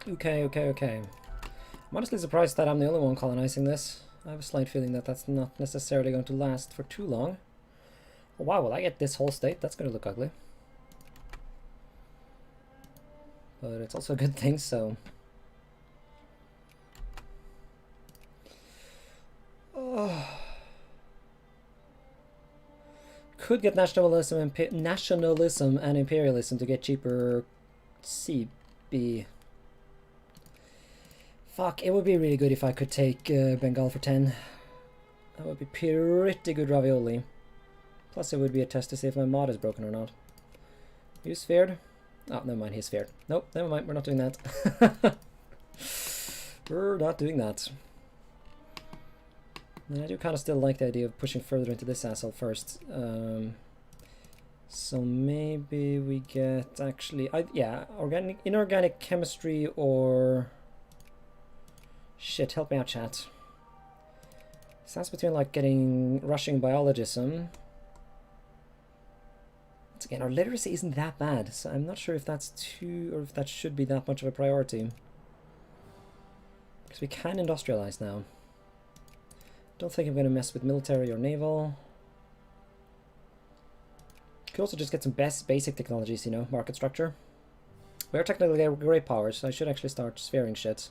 Okay, okay, okay. I'm honestly surprised that I'm the only one colonizing this. I have a slight feeling that that's not necessarily going to last for too long. Oh, wow, will I get this whole state? That's going to look ugly. But it's also a good thing, so... Oh. Could get nationalism and imperialism to get cheaper CB. Fuck, it would be really good if I could take Bengal for 10. That would be pretty good ravioli. Plus it would be a test to see if my mod is broken or not. Are you sphered? Oh, never mind, he's sphered. Nope, never mind, we're not doing that. We're not doing that. And I do kind of still like the idea of pushing further into this asshole first. So maybe we get actually... yeah, inorganic chemistry or... Shit, help me out, chat. Sounds between like rushing biologism. Once again, our literacy isn't that bad, so I'm not sure if that's or if that should be that much of a priority. Because we can industrialize now. Don't think I'm going to mess with military or naval. Could also just get some basic technologies, you know, market structure. We're technically great powers, so I should actually start sphering shit.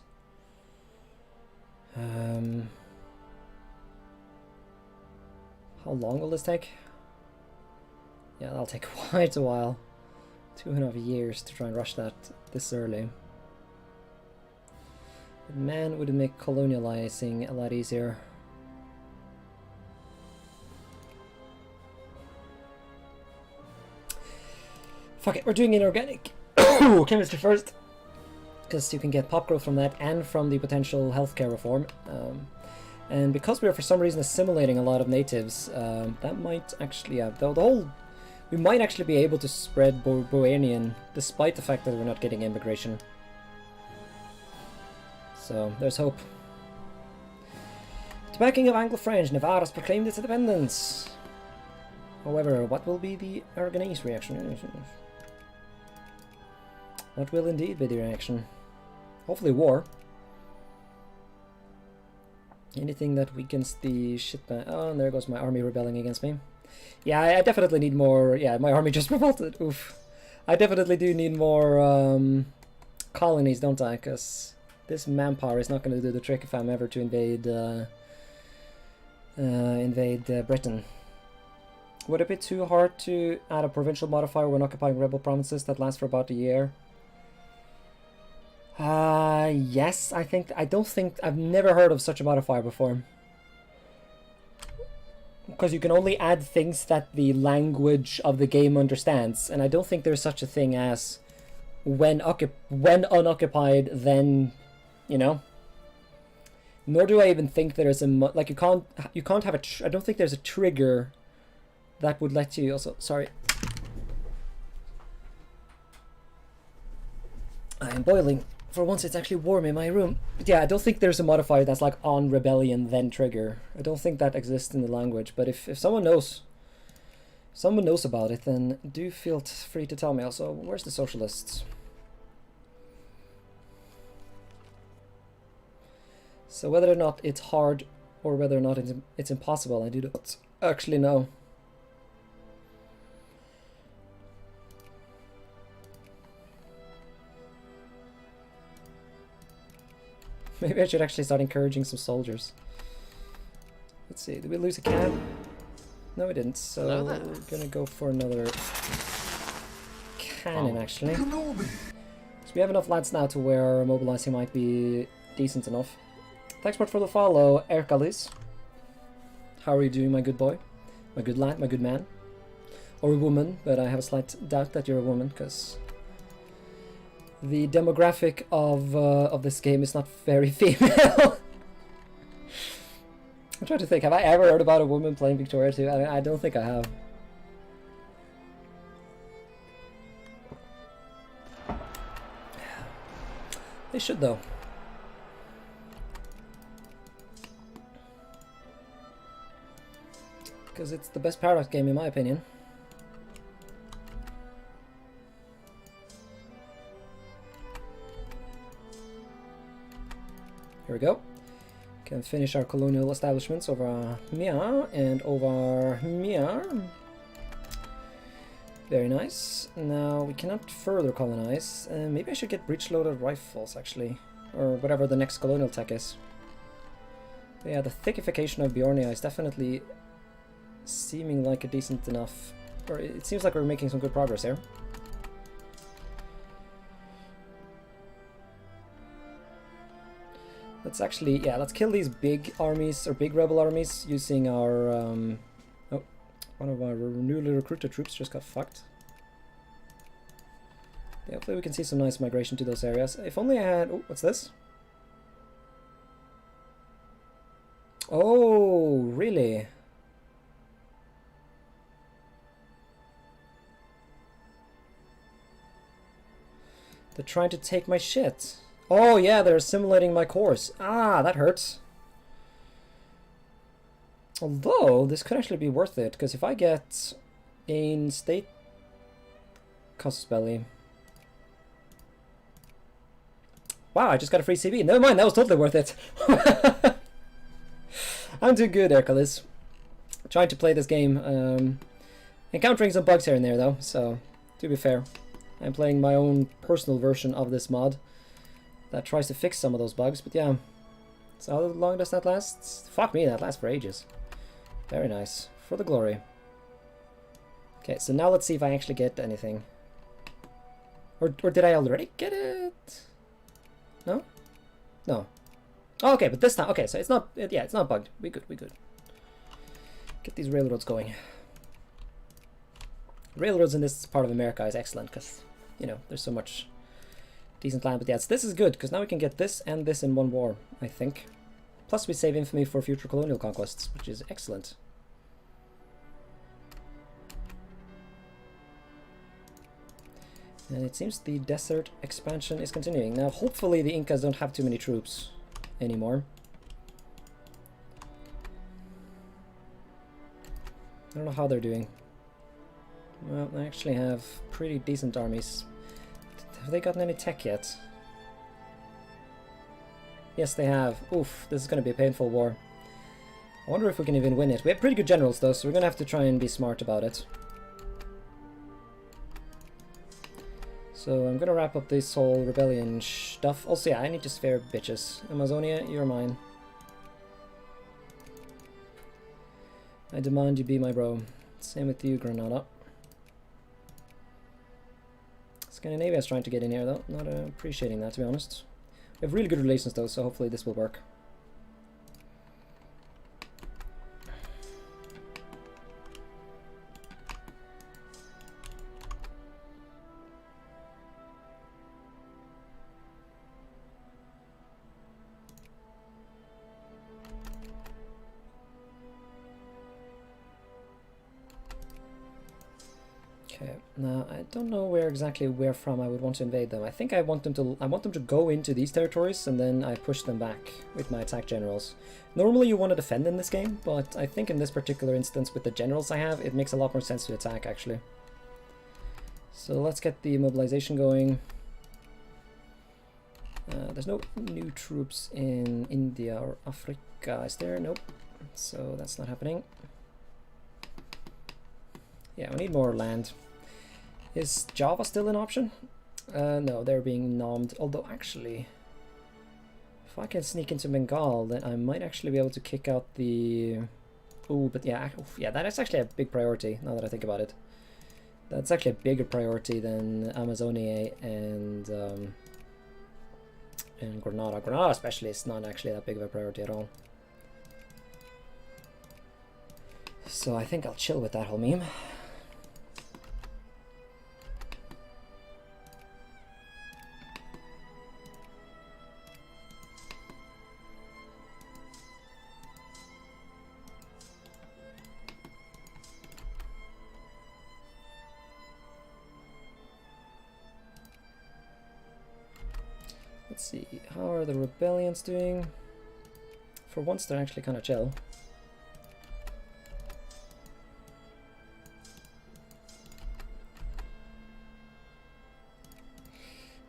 How long will this take? Yeah, that'll take quite a while. 2.5 years to try and rush that this early. But man, would it make colonializing a lot easier. Fuck it, we're doing inorganic chemistry first. Because you can get pop growth from that and from the potential healthcare reform. And because we're for some reason assimilating a lot of natives, that might actually have... we might actually be able to spread Beornian despite the fact that we're not getting immigration. So, there's hope. To backing of Anglo-French, Navarre has proclaimed its independence. However, what will be the Aragonese reaction? What will indeed be the reaction? Hopefully war. Anything that weakens the shit... Oh, and there goes my army rebelling against me. Yeah, I definitely need more... Yeah, my army just revolted. Oof. I definitely do need more colonies, don't I? Because this manpower is not going to do the trick if I'm ever to invade Britain. Would it be too hard to add a provincial modifier when occupying rebel provinces that lasts for about a year? Yes, I've never heard of such a modifier before. Because you can only add things that the language of the game understands, and I don't think there's such a thing as when unoccupied, then, you know. Nor do I even think there's like you can't have I don't think there's a trigger that would let you also, sorry. I am boiling. For once it's actually warm in my room. But yeah, I don't think there's a modifier that's like on rebellion then trigger. I don't think that exists in the language, but if someone knows about it, then do feel free to tell me. Also, where's the socialists? So whether or not it's hard or whether or not it's impossible, I do not actually know. Maybe I should actually start encouraging some soldiers. Let's see, did we lose a cab? No, we didn't, so we're gonna go for another cannon, actually. So we have enough lads now to where mobilizing might be decent enough. Thanks much for the follow, Erkalis. How are you doing, my good boy? My good lad, my good man? Or a woman, but I have a slight doubt that you're a woman, because... the demographic of this game is not very female. I'm trying to think, have I ever heard about a woman playing Victoria 2? I don't think I have. They should, though. Because it's the best Paradox game in my opinion. Here we go. Can finish our colonial establishments over Mia and over Mia. Very nice. Now we cannot further colonize. Maybe I should get breech-loaded rifles actually, or whatever the next colonial tech is. But yeah, the thickification of Beornia is definitely seeming like a decent enough, or it seems like we're making some good progress here. Let's actually, yeah, let's kill these big armies, or big rebel armies, using our, oh, one of our newly recruited troops just got fucked. Yeah, hopefully we can see some nice migration to those areas. If only I had, oh, what's this? Oh, really? They're trying to take my shit. Oh yeah, they're assimilating my cores. Ah, that hurts. Although, this could actually be worth it, because if I get in state casus belli... Wow, I just got a free CB. Never mind, that was totally worth it. I'm too good, Hercules. Trying to play this game. Encountering some bugs here and there, though, so to be fair. I'm playing my own personal version of this mod that tries to fix some of those bugs, but yeah. So how long does that last? Fuck me, that lasts for ages. Very nice. For the glory. Okay, so now let's see if I actually get anything. Or did I already get it? No? No. Oh, okay, but this time, okay, so it's not, yeah, it's not bugged. We good, we good. Get these railroads going. Railroads in this part of America is excellent, because, you know, there's so much decent land. But yeah, so this is good, because now we can get this and this in one war, I think. Plus we save infamy for future colonial conquests, which is excellent. And it seems the desert expansion is continuing. Now, hopefully the Incas don't have too many troops anymore. I don't know how they're doing. Well, they actually have pretty decent armies. Have they gotten any tech yet? Yes, they have. Oof, this is going to be a painful war. I wonder if we can even win it. We have pretty good generals, though, so we're going to have to try and be smart about it. So I'm going to wrap up this whole rebellion stuff. Also, yeah, I need to spare bitches. Amazonia, you're mine. I demand you be my bro. Same with you, Granada. Scandinavia's trying to get in here, though. Not appreciating that, to be honest. We have really good relations, though, so hopefully this will work. Okay, now I don't know where from I would want to invade them. I think I want them to go into these territories, and then I push them back with my attack generals. Normally you want to defend in this game, but I think in this particular instance with the generals I have, it makes a lot more sense to attack actually. So let's get the mobilization going. There's no new troops in India or Africa, is there? Nope. So that's not happening. Yeah, we need more land. Is Java still an option? No, they're being nommed. Although, actually, if I can sneak into Bengal, then I might actually be able to kick out the... Ooh, but yeah, yeah, that is actually a big priority, now that I think about it. That's actually a bigger priority than Amazonia and Granada. Granada especially is not actually that big of a priority at all. So I think I'll chill with that whole meme. Let's see, how are the rebellions doing? For once they're actually kind of chill.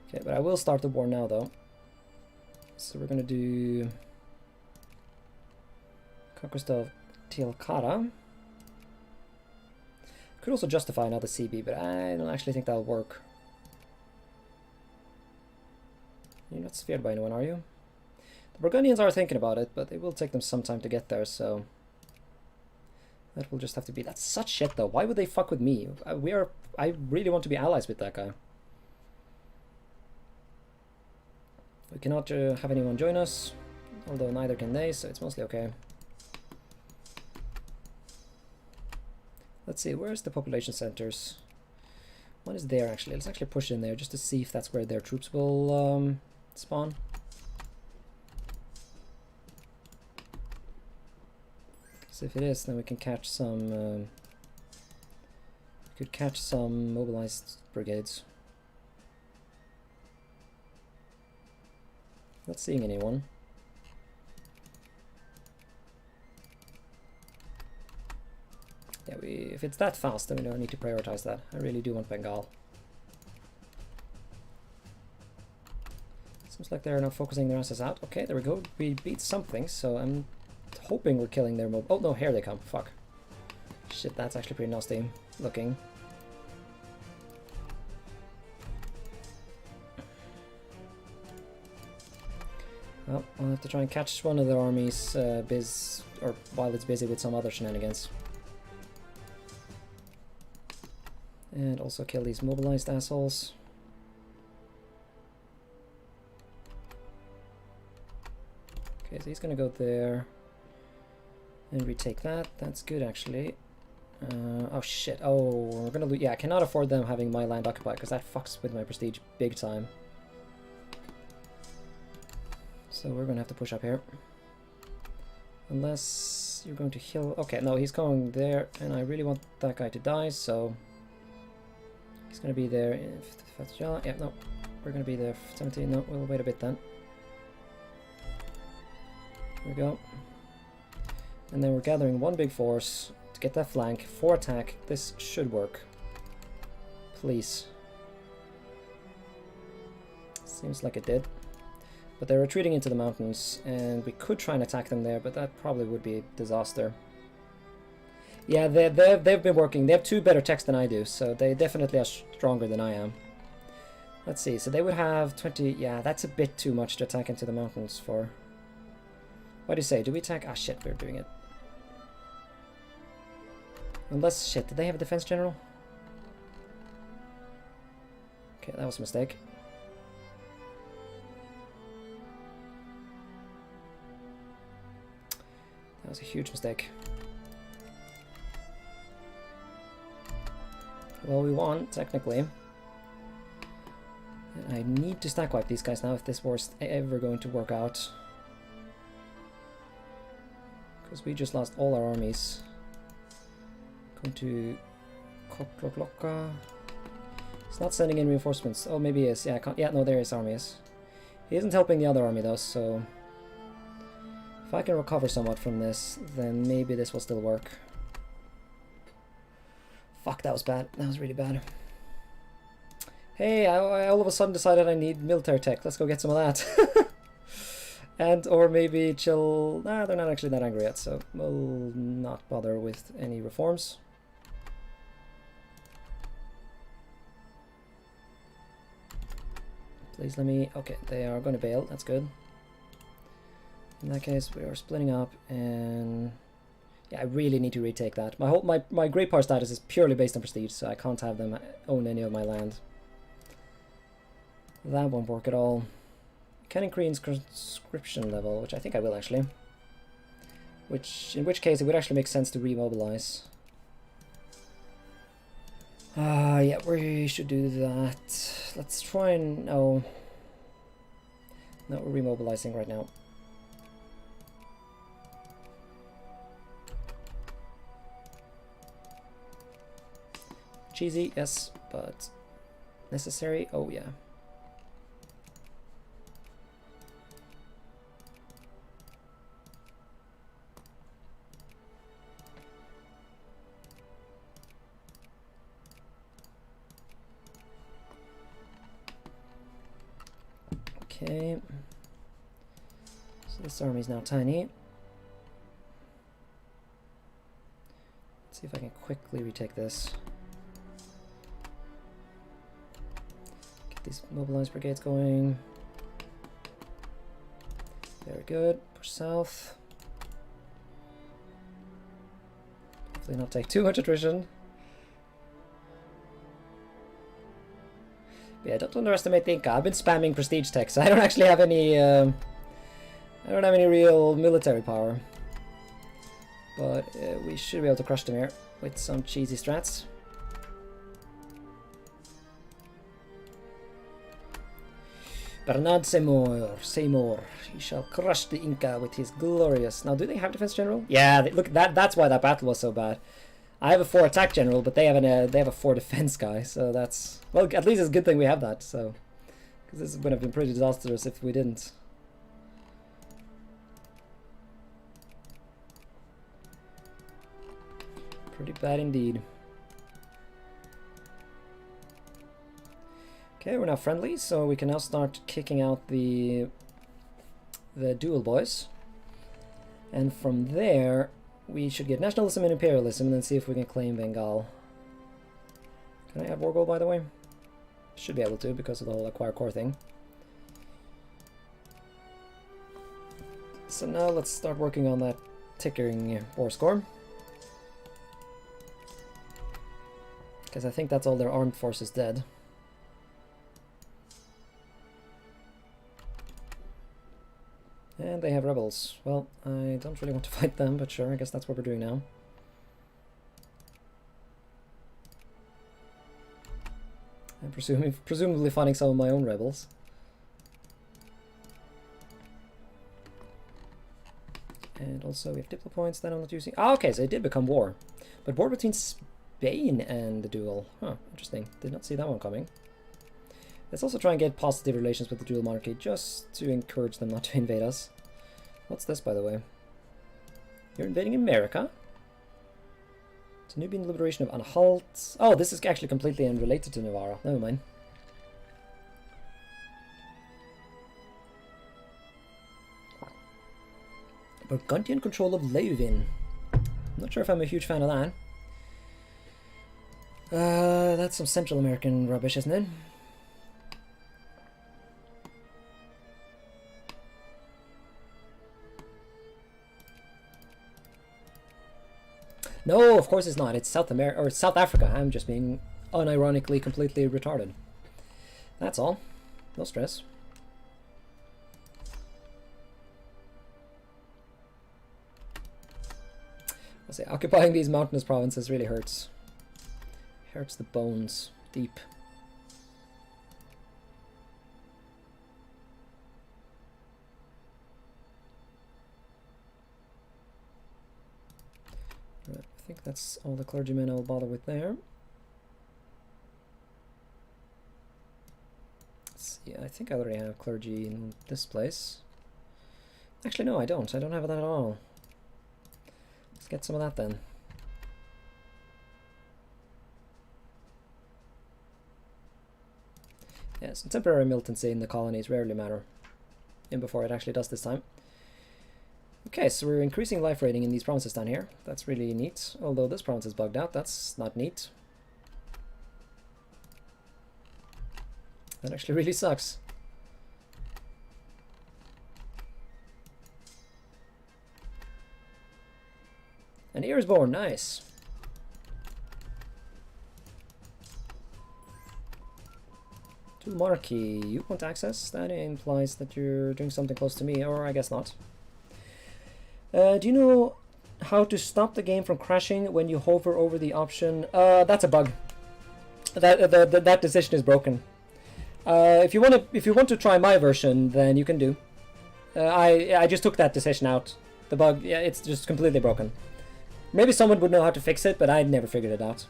Okay, but I will start the war now though. So we're gonna do Conquest of Tilcara. Could also justify another CB, but I don't actually think that'll work. You're not sphered by anyone, are you? The Burgundians are thinking about it, but it will take them some time to get there, so that will just have to be. That's such shit, though. Why would they fuck with me? I really want to be allies with that guy. We cannot have anyone join us, although neither can they, so it's mostly okay. Let's see, where's the population centers? One is there, actually. Let's actually push in there just to see if that's where their troops will spawn. Because if it is, then we can catch some... we could catch some mobilized brigades. Not seeing anyone. Yeah, if it's that fast, then we don't need to prioritize that. I really do want Bengal. Seems like they're not focusing their asses out. Okay, there we go. We beat something, so I'm hoping we're killing their mob. Oh no, here they come. Fuck. Shit, that's actually pretty nasty looking. Well, I'll have to try and catch one of their armies while it's busy with some other shenanigans. And also kill these mobilized assholes. Okay, so he's gonna go there and retake that. That's good, actually. Oh shit. Oh, we're gonna lose. Yeah, I cannot afford them having my land occupied because that fucks with my prestige big time. So we're gonna have to push up here. Unless you're going to heal. Okay, no, he's going there, and I really want that guy to die, so he's gonna be there in 5th July. Yeah, no, we're gonna be there 17. No, we'll wait a bit then. There we go. And then we're gathering one big force to get that flank for attack. This should work. Please. Seems like it did. But they're retreating into the mountains, and we could try and attack them there, but that probably would be a disaster. Yeah, they've been working. They have 2 better techs than I do, so they definitely are stronger than I am. Let's see, so they would have 20... Yeah, that's a bit too much to attack into the mountains for. What do you say? Do we attack? Ah, shit, we're doing it. Unless... Shit, did they have a defense general? Okay, that was a mistake. That was a huge mistake. Well, we won, technically. And I need to stack wipe these guys now if this war's ever going to work out. Because we just lost all our armies. Going to Koklokloka. It's not sending in reinforcements. Oh, maybe he is. Yeah, I can't. Yeah, no, there his army is. He isn't helping the other army though, so if I can recover somewhat from this, then maybe this will still work. Fuck, that was bad. That was really bad. Hey, I all of a sudden decided I need military tech. Let's go get some of that. And, or maybe chill... Nah, they're not actually that angry yet, so we'll not bother with any reforms. Please let me... Okay, they are going to bail. That's good. In that case, we are splitting up, and... Yeah, I really need to retake that. My great power status is purely based on prestige, so I can't have them own any of my land. That won't work at all. Can increase conscription level, which I think I will actually. In which case it would actually make sense to remobilize. Yeah, we should do that. Let's try and... Oh. No, we're remobilizing right now. Cheesy, yes, but necessary? Oh yeah. Okay. So this army is now tiny. Let's see if I can quickly retake this. Get these mobilized brigades going. Very good. Push south. Hopefully not take too much attrition. But yeah, don't underestimate the Inca. I've been spamming prestige tech, so I don't actually have any I don't have any real military power. But we should be able to crush them here with some cheesy strats. Bernard Seymour, he shall crush the Inca with his glorious... Now, do they have defense general? Yeah, look, that's why that battle was so bad. I have a 4 attack general, but they have a 4 defense guy, so that's... Well, at least it's a good thing we have that, so... Because this would have been pretty disastrous if we didn't. Pretty bad indeed. Okay, we're now friendly, so we can now start kicking out the dual boys. And from there, we should get nationalism and imperialism, and then see if we can claim Bengal. Can I add war goal, by the way? Should be able to, because of the whole acquire core thing. So now let's start working on that tickering war score. Because I think that's all their armed forces dead. And they have rebels. Well, I don't really want to fight them, but sure, I guess that's what we're doing now. I'm presumably fighting some of my own rebels. And also we have diplo points that I'm not using. Ah, okay, so it did become war. But war between Spain and the dual. Huh, interesting. Did not see that one coming. Let's also try and get positive relations with the dual monarchy, just to encourage them not to invade us. What's this, by the way? You're invading America? It's a Nubian liberation of Anhalt. Oh, this is actually completely unrelated to Navarro. Never mind. Burgundian control of Leuven. I'm not sure if I'm a huge fan of that. That's some Central American rubbish, isn't it? No, of course it's not. It's South America or South Africa. I'm just being unironically completely retarded. That's all. No stress. I'll say occupying these mountainous provinces really hurts. Hurts the bones deep. Right, I think that's all the clergymen I'll bother with there. Let's see, I think I already have clergy in this place. Actually, no, I don't. I don't have that at all. Let's get some of that then. Yeah, some temporary militancy in the colonies rarely matter. In before it actually does this time. Okay, so we're increasing life rating in these provinces down here. That's really neat. Although this province is bugged out, that's not neat. That actually really sucks. An heir is born, nice. To Marquis, you want access? That implies that you're doing something close to me, or I guess not. Do you know how to stop the game from crashing when you hover over the option? That's a bug. That decision is broken. If you want to try my version, then you can do. I just took that decision out. The bug, yeah, it's just completely broken. Maybe someone would know how to fix it, but I never figured it out.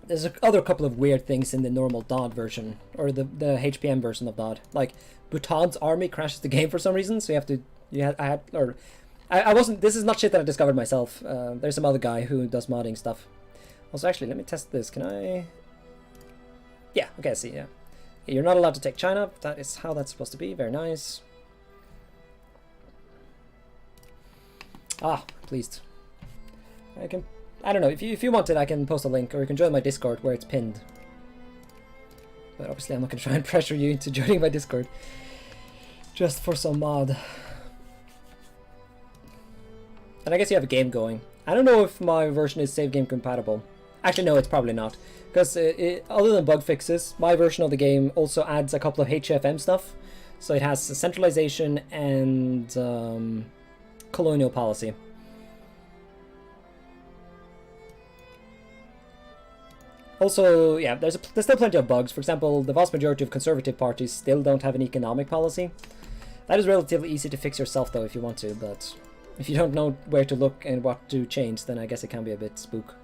There's other couple of weird things in the normal DoD version, or the HPM version of DoD. Like, Bhutan's army crashes the game for some reason, so I wasn't, this is not shit that I discovered myself. There's some other guy who does modding stuff. Also, actually, let me test this. Can I? Yeah, okay, I see, yeah. You're not allowed to take China. That is how that's supposed to be. Very nice. Ah, pleased. I don't know, if you want it, I can post a link, or you can join my Discord where it's pinned. But obviously I'm not gonna try and pressure you into joining my Discord. Just for some mod. And I guess you have a game going. I don't know if my version is save game compatible. Actually, no, it's probably not. Because other than bug fixes, my version of the game also adds a couple of HFM stuff. So it has centralization and colonial policy. Also, yeah, there's still plenty of bugs. For example, the vast majority of conservative parties still don't have an economic policy. That is relatively easy to fix yourself, though, if you want to, but if you don't know where to look and what to change, then I guess it can be a bit spook.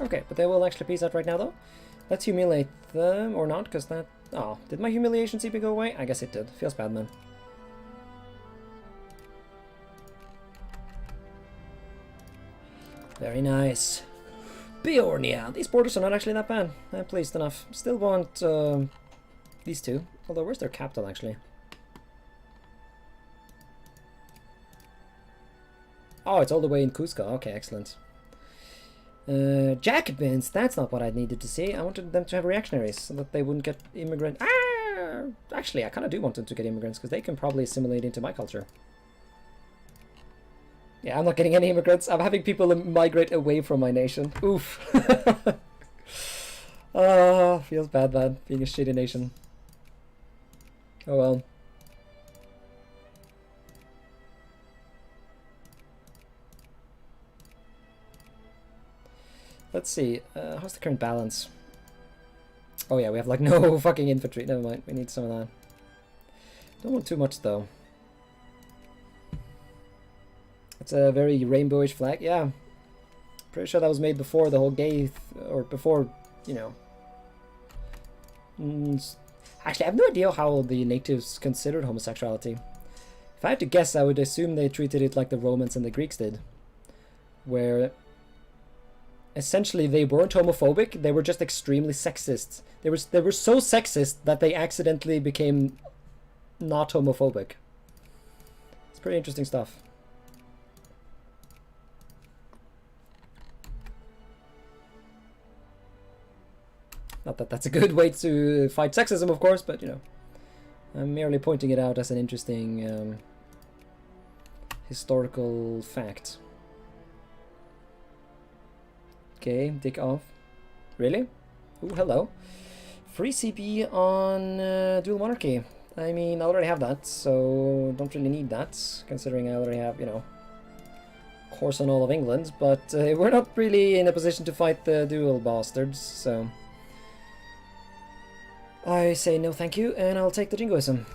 Okay, but they will actually peace out right now, though. Let's humiliate them, or not, because that... Oh, did my humiliation CP go away? I guess it did. Feels bad, man. Very nice. Beornia. These borders are not actually that bad. I'm pleased enough. Still want these two. Although, where's their capital, actually? Oh, it's all the way in Cusco. Okay, excellent. Jacket bins, that's not what I needed to see. I wanted them to have reactionaries so that they wouldn't get immigrant. Ah! Actually, I kind of do want them to get immigrants because they can probably assimilate into my culture. Yeah, I'm not getting any immigrants. I'm having people migrate away from my nation. Oof. Feels bad, man, being a shitty nation. Oh well. Let's see, how's the current balance? Oh yeah, we have like no fucking infantry. Never mind, we need some of that. Don't want too much though. It's a very rainbowish flag, yeah. Pretty sure that was made before the whole gay, or before, you know. Actually, I have no idea how the natives considered homosexuality. If I had to guess, I would assume they treated it like the Romans and the Greeks did. Where... essentially, they weren't homophobic, they were just extremely sexist. They were so sexist that they accidentally became not homophobic. It's pretty interesting stuff. Not that that's a good way to fight sexism, of course, but, you know. I'm merely pointing it out as an interesting historical fact. Okay, dick off. Really? Ooh, hello. Free CP on dual monarchy. I mean, I already have that, so don't really need that, considering I already have, you know, course on all of England, but we're not really in a position to fight the dual bastards, so... I say no thank you, and I'll take the jingoism.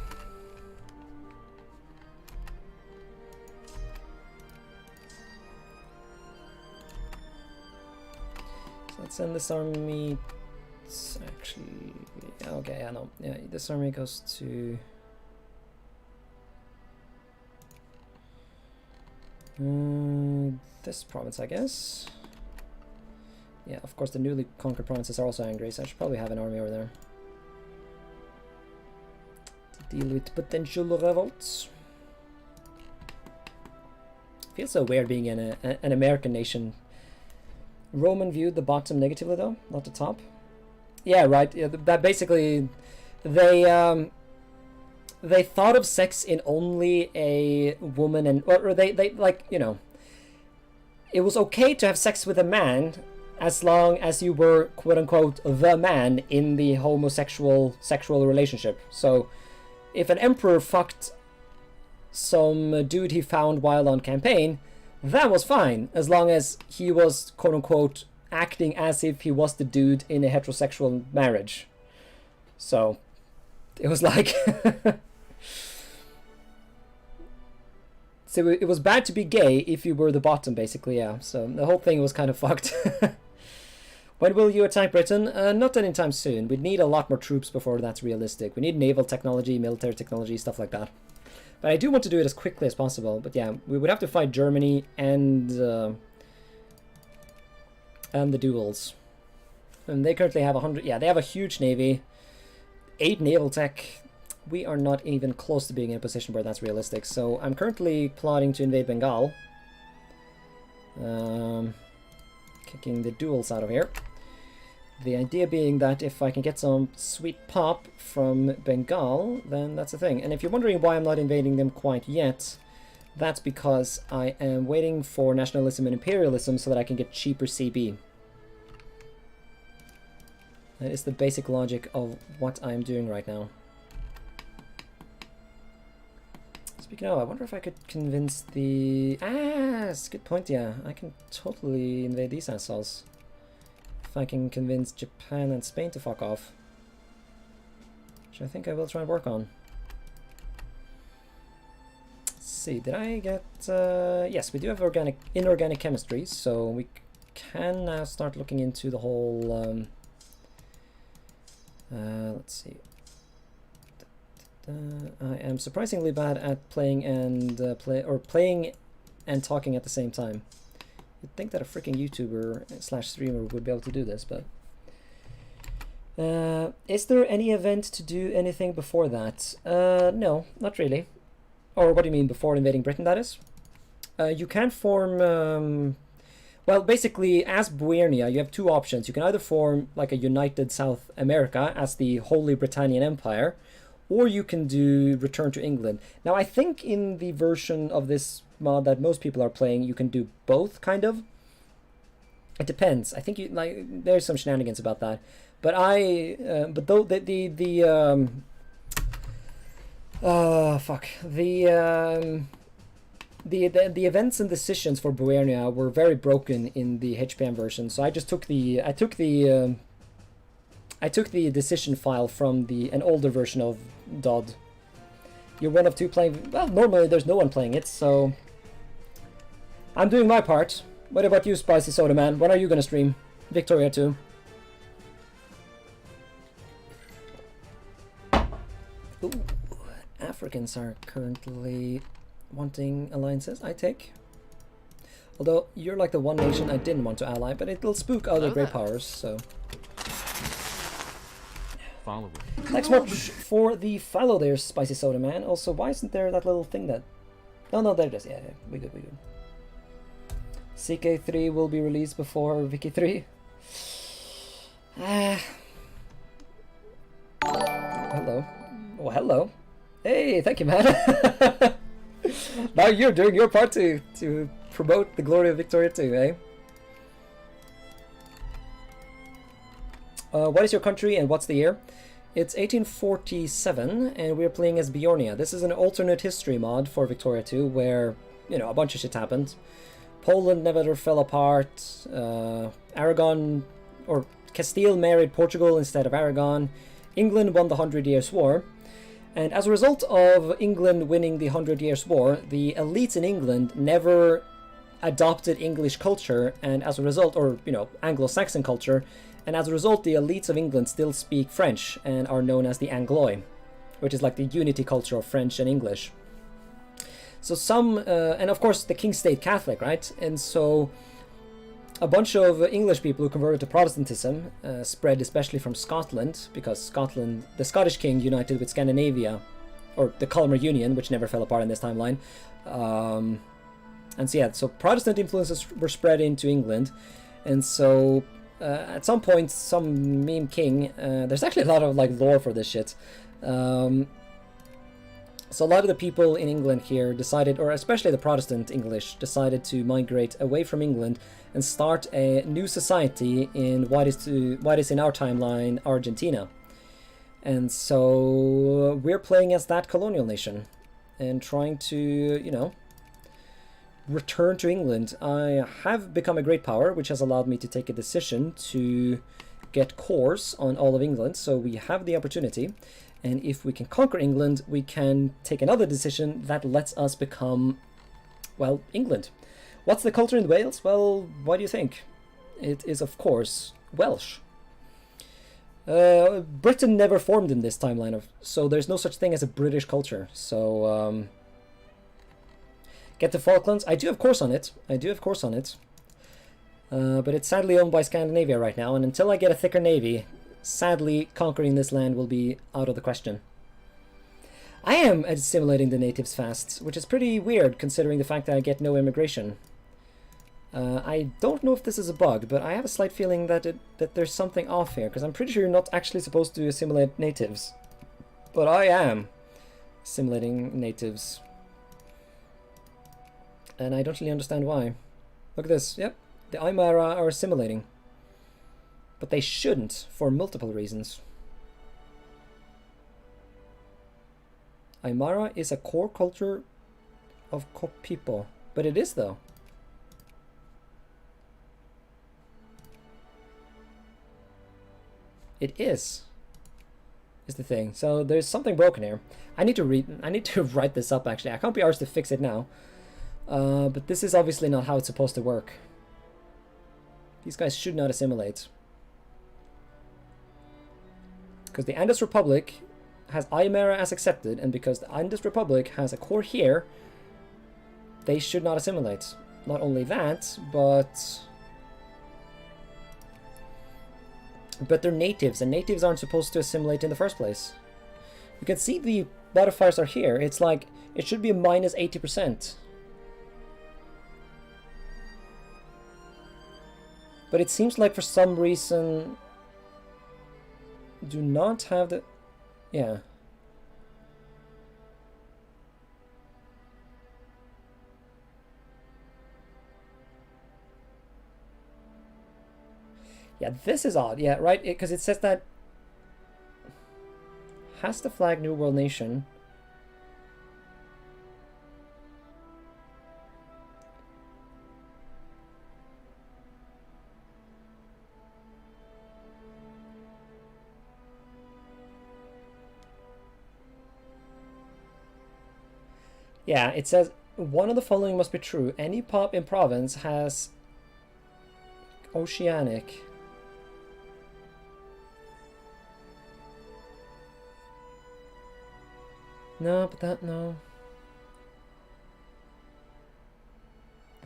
Let's send this army. It's actually, okay, I know. Yeah, this army goes to this province, I guess. Yeah, of course, the newly conquered provinces are also angry, so I should probably have an army over there to deal with potential revolts. Feels so weird being in an American nation. Roman viewed the bottom negatively, though, not the top. Yeah, right. Yeah, that basically, they thought of sex in only a woman, and or they like, you know, it was okay to have sex with a man as long as you were, quote unquote, the man in the homosexual sexual relationship. So, if an emperor fucked some dude he found while on campaign, that was fine, as long as he was, quote-unquote, acting as if he was the dude in a heterosexual marriage. So, it was like... So it was bad to be gay if you were the bottom, basically, yeah. So the whole thing was kind of fucked. When will you attack Britain? Not anytime soon. We'd need a lot more troops before that's realistic. We need naval technology, military technology, stuff like that. But I do want to do it as quickly as possible. But yeah, we would have to fight Germany and the duels. And they currently have 100... Yeah, they have a huge navy. 8 naval tech. We are not even close to being in a position where that's realistic. So I'm currently plotting to invade Bengal. Kicking the duels out of here. The idea being that if I can get some sweet pop from Bengal, then that's a thing. And if you're wondering why I'm not invading them quite yet, that's because I am waiting for nationalism and imperialism so that I can get cheaper CB. That is the basic logic of what I'm doing right now. Speaking of, I wonder if I could convince the... it's a good point, yeah. I can totally invade these assholes. If I can convince Japan and Spain to fuck off. Which I think I will try and work on. Let's see, did I get... yes, we do have inorganic chemistry, so we can now start looking into the whole... let's see. I am surprisingly bad at playing and playing and talking at the same time. You'd think that a freaking YouTuber / streamer would be able to do this, but is there any event to do anything before that? No, not really. Or what do you mean, before invading Britain, that is? You can form... well, basically, as Beornia, you have 2 options. You can either form like a united South America as the Holy Britannian Empire, or you can do Return to England. Now, I think in the version of this mod that most people are playing, you can do both, kind of. It depends. I think you like there's some shenanigans about that. But but though the events and decisions for Beornia were very broken in the HPM version. So I just took the decision file from an older version of DoD. You're one of 2 playing... Well, normally there's no one playing it, so... I'm doing my part. What about you, Spicy Soda Man? When are you gonna stream? Victoria 2. Ooh. Africans are currently wanting alliances, I take. Although, you're like the one nation I didn't want to ally, but it'll spook other great powers, so... Follow it. Thanks much for the follow there, Spicy Soda Man. Also, why isn't there that little thing that... No, there it is. Yeah, we good. CK3 will be released before Vicky 3. Hello. Oh, hello. Hey, thank you, man. Now you're doing your part to promote the glory of Victoria 2, eh? What is your country and what's the year? It's 1847, and we're playing as Beornia. This is an alternate history mod for Victoria 2, where, you know, a bunch of shit happened. Poland never fell apart. Aragon, or Castile married Portugal instead of Aragon. England won the 100 Years' War. And as a result of England winning the 100 Years' War, the elites in England never adopted English culture, and as a result, or, you know, Anglo-Saxon culture, and as a result, the elites of England still speak French and are known as the Anglois, which is like the unity culture of French and English. So some, and of course the King stayed Catholic, right? And so a bunch of English people who converted to Protestantism spread especially from Scotland, because Scotland, the Scottish king united with Scandinavia, or the Kalmar Union, which never fell apart in this timeline. And so yeah, so Protestant influences were spread into England, and so at some point, some meme king, there's actually a lot of like lore for this shit. So a lot of the people in England here decided, or especially the Protestant English, decided to migrate away from England and start a new society in what is in our timeline Argentina. And so we're playing as that colonial nation and trying to, you know, return to England. I have become a great power, which has allowed me to take a decision to get cores on all of England, so we have the opportunity, and if we can conquer England, we can take another decision that lets us become Well, England. What's the culture in Wales? Well, what do you think? It is, of course, Welsh. Britain never formed in this timeline, so there's no such thing as a British culture. So, get the Falklands. I do have course on it. But it's sadly owned by Scandinavia right now, and until I get a thicker navy, sadly, conquering this land will be out of the question. I am assimilating the natives fast, which is pretty weird considering the fact that I get no immigration. I don't know if this is a bug, but I have a slight feeling that there's something off here, because I'm pretty sure you're not actually supposed to assimilate natives. But I am assimilating natives. And I don't really understand why. Look at this, yep, the Aymara are assimilating. But they shouldn't, for multiple reasons. Aymara is a core culture of people, but it is though. It is the thing. So there's something broken here. I need to write this up actually. I can't be arsed to fix it now. But this is obviously not how it's supposed to work. These guys should not assimilate. Because the Andes Republic has Aymara as accepted, and because the Andes Republic has a core here, they should not assimilate. Not only that, but they're natives, and natives aren't supposed to assimilate in the first place. You can see the modifiers are here. It's like, it should be a minus 80%. But it seems like for some reason do not have the... yeah. Yeah, this is odd. Yeah, right? Because it says that has the flag New World Nation. Yeah, it says one of the following must be true. Any pop in province has oceanic. No, but that, no.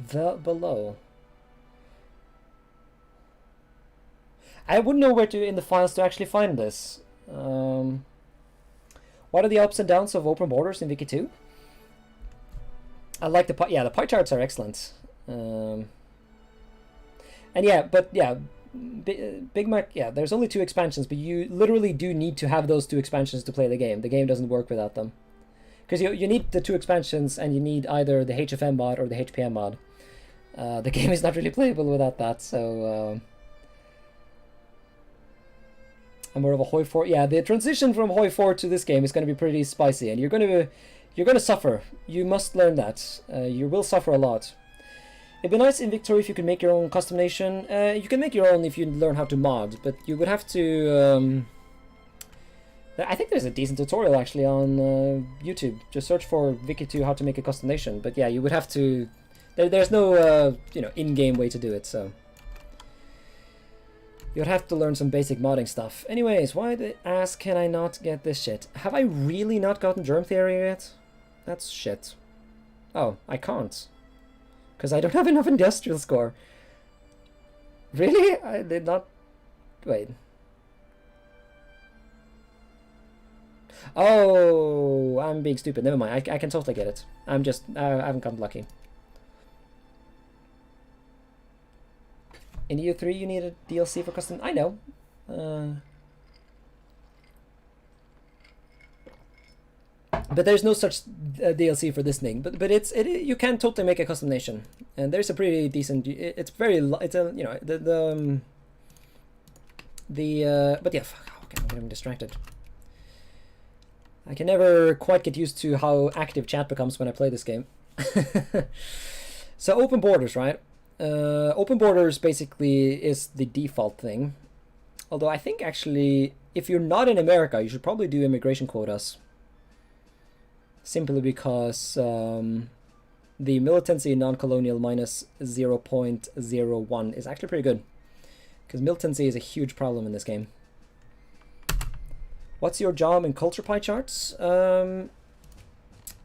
The below. I wouldn't know where to in the files to actually find this. What are the ups and downs of open borders in Wiki 2? I like the the pie charts are excellent. And yeah, but yeah, Big Mac, yeah, there's only 2 expansions, but you literally do need to have those 2 expansions to play the game. The game doesn't work without them. Because you need the 2 expansions, and you need either the HFM mod or the HPM mod. The game is not really playable without that, so... I'm more of a Hoi 4. Yeah, the transition from Hoi 4 to this game is going to be pretty spicy, and you're going to suffer. You must learn that. You will suffer a lot. It'd be nice in Victory if you could make your own custom nation. You can make your own if you learn how to mod, but you would have to... I think there's a decent tutorial actually on YouTube. Just search for Wiki 2 how to make a custom nation. But yeah, you would have to... There's no in-game way to do it, so... You'd have to learn some basic modding stuff. Anyways, why the ass can I not get this shit? Have I really not gotten germ theory yet? That's shit. Oh, I can't. Because I don't have enough industrial score. Really? I did not... Wait. Oh, I'm being stupid. Never mind. I can totally get it. I'm just... I haven't gotten lucky. In EU3, you need a DLC for custom... I know. But there's no such DLC for this thing. But you can totally make a custom nation, and there's a pretty decent. It's very. It's a But yeah, fuck, okay, I'm getting distracted. I can never quite get used to how active chat becomes when I play this game. So open borders, right? Open borders basically is the default thing. Although I think actually, if you're not in America, you should probably do immigration quotas. Simply because the militancy non-colonial minus 0.01 is actually pretty good, because militancy is a huge problem in this game. What's your job in culture pie charts?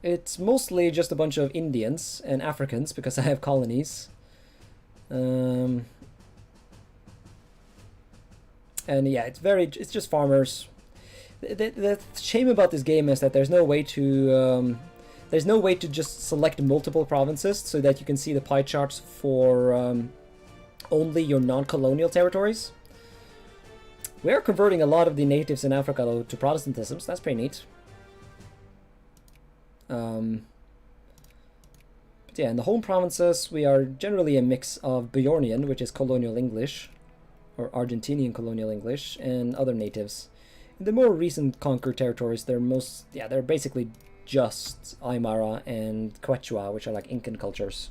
It's mostly just a bunch of Indians and Africans, because I have colonies. And yeah, it's just farmers. The shame about this game is that there's no way to just select multiple provinces so that you can see the pie charts for only your non-colonial territories. We are converting a lot of the natives in Africa though to Protestantism, so that's pretty neat. But yeah, in the home provinces we are generally a mix of Beornian, which is colonial English, or Argentinian colonial English, and other natives. In the more recent conquered territories, they're basically just Aymara and Quechua, which are like Incan cultures.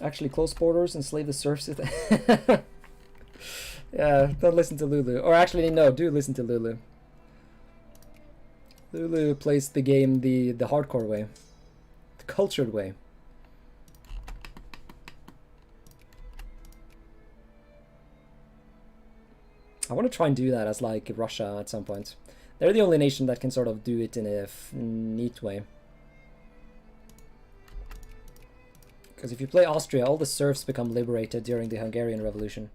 Actually close borders, enslave the serfs. Yeah, don't listen to Lulu. Or actually, no, do listen to Lulu. Lulu plays the game the hardcore way. The cultured way. I want to try and do that as like Russia at some point. They're the only nation that can sort of do it in a neat way. Because if you play Austria, all the serfs become liberated during the Hungarian Revolution.